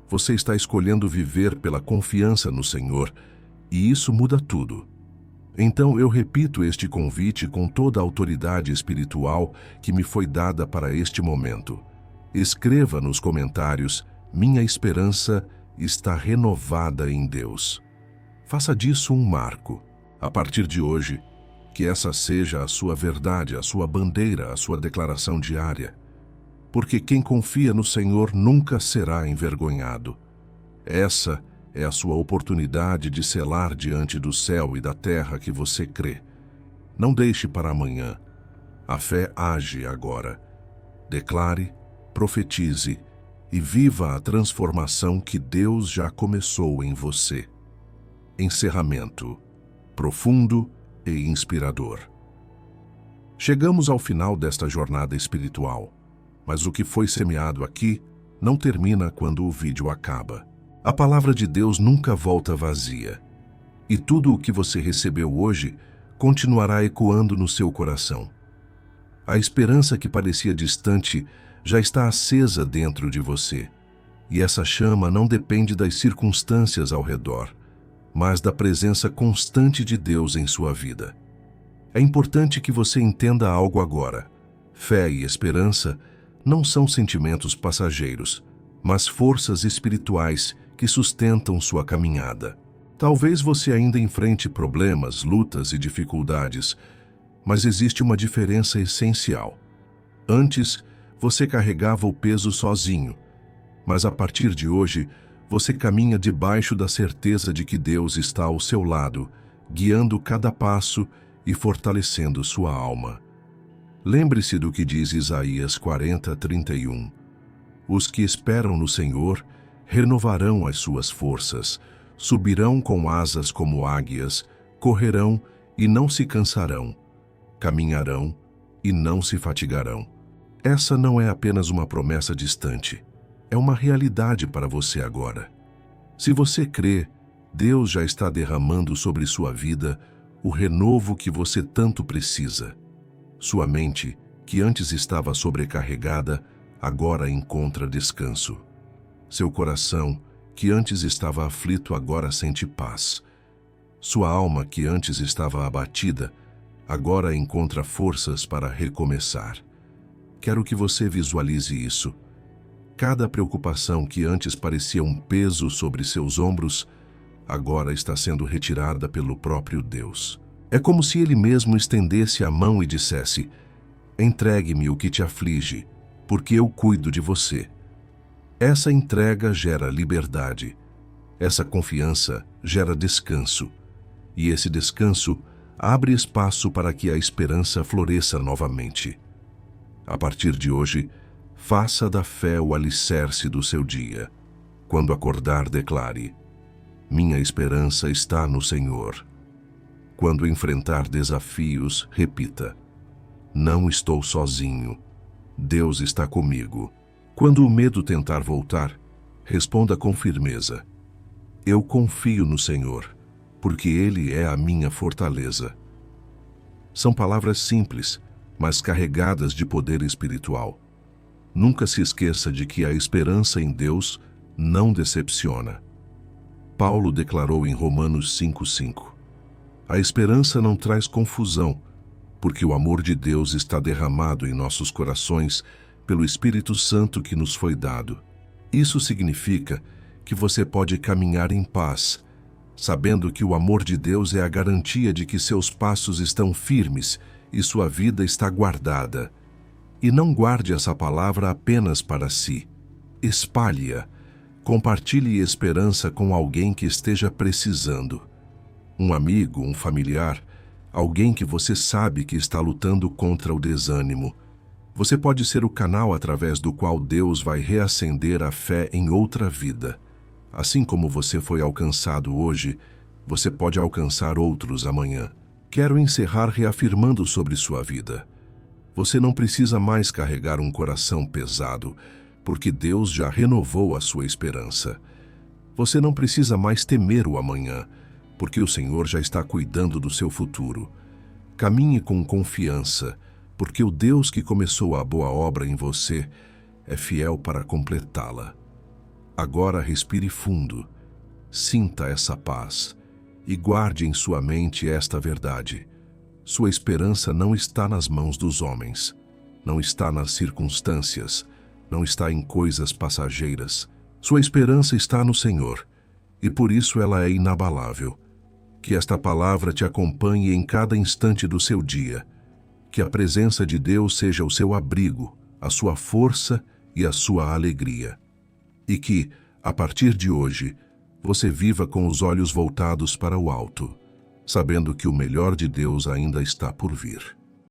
Você está escolhendo viver pela confiança no Senhor, e isso muda tudo. Então eu repito este convite com toda a autoridade espiritual que me foi dada para este momento. Escreva nos comentários: "Minha esperança está renovada em Deus". Faça disso um marco. A partir de hoje, que essa seja a sua verdade, a sua bandeira, a sua declaração diária. porque quem confia no Senhor nunca será envergonhado. Essa é a sua oportunidade de selar diante do céu e da terra que você crê. Não deixe para amanhã. A fé age agora. Declare, profetize e viva a transformação que Deus já começou em você. Encerramento profundo e inspirador. Chegamos ao final desta jornada espiritual, mas o que foi semeado aqui não termina quando o vídeo acaba. A palavra de Deus nunca volta vazia, e tudo o que você recebeu hoje continuará ecoando no seu coração. A esperança que parecia distante já está acesa dentro de você, e essa chama não depende das circunstâncias ao redor, mas da presença constante de Deus em sua vida. É importante que você entenda algo agora. Fé e esperança não são sentimentos passageiros, mas forças espirituais que sustentam sua caminhada. Talvez você ainda enfrente problemas, lutas e dificuldades, mas existe uma diferença essencial. Antes, você carregava o peso sozinho, mas a partir de hoje, você caminha debaixo da certeza de que Deus está ao seu lado, guiando cada passo e fortalecendo sua alma. Lembre-se do que diz Isaías 40:31. Os que esperam no Senhor renovarão as suas forças, subirão com asas como águias, correrão e não se cansarão, caminharão e não se fatigarão. Essa não é apenas uma promessa distante, é uma realidade para você agora. Se você crê, Deus já está derramando sobre sua vida o renovo que você tanto precisa. Sua mente, que antes estava sobrecarregada, agora encontra descanso. Seu coração, que antes estava aflito, agora sente paz. Sua alma, que antes estava abatida, agora encontra forças para recomeçar. Quero que você visualize isso. Cada preocupação que antes parecia um peso sobre seus ombros, agora está sendo retirada pelo próprio Deus. É como se Ele mesmo estendesse a mão e dissesse: entregue-me o que te aflige, porque eu cuido de você. Essa entrega gera liberdade. Essa confiança gera descanso. E esse descanso abre espaço para que a esperança floresça novamente. A partir de hoje, faça da fé o alicerce do seu dia. Quando acordar, declare: minha esperança está no Senhor. Quando enfrentar desafios, repita: não estou sozinho. Deus está comigo. Quando o medo tentar voltar, responda com firmeza: eu confio no Senhor, porque Ele é a minha fortaleza. São palavras simples, mas carregadas de poder espiritual. Nunca se esqueça de que a esperança em Deus não decepciona. Paulo declarou em Romanos 5:5: a esperança não traz confusão, porque o amor de Deus está derramado em nossos corações pelo Espírito Santo que nos foi dado. Isso significa que você pode caminhar em paz, sabendo que o amor de Deus é a garantia de que seus passos estão firmes e sua vida está guardada. E não guarde essa palavra apenas para si. Espalhe-a. Compartilhe esperança com alguém que esteja precisando. Um amigo, um familiar, alguém que você sabe que está lutando contra o desânimo. Você pode ser o canal através do qual Deus vai reacender a fé em outra vida. Assim como você foi alcançado hoje, você pode alcançar outros amanhã. Quero encerrar reafirmando sobre sua vida. Você não precisa mais carregar um coração pesado, porque Deus já renovou a sua esperança. Você não precisa mais temer o amanhã, porque o Senhor já está cuidando do seu futuro. Caminhe com confiança, porque o Deus que começou a boa obra em você é fiel para completá-la. Agora respire fundo, sinta essa paz e guarde em sua mente esta verdade. Sua esperança não está nas mãos dos homens, não está nas circunstâncias, não está em coisas passageiras. Sua esperança está no Senhor, e por isso ela é inabalável. Que esta palavra te acompanhe em cada instante do seu dia. Que a presença de Deus seja o seu abrigo, a sua força e a sua alegria. E que, a partir de hoje, você viva com os olhos voltados para o alto, sabendo que o melhor de Deus ainda está por vir.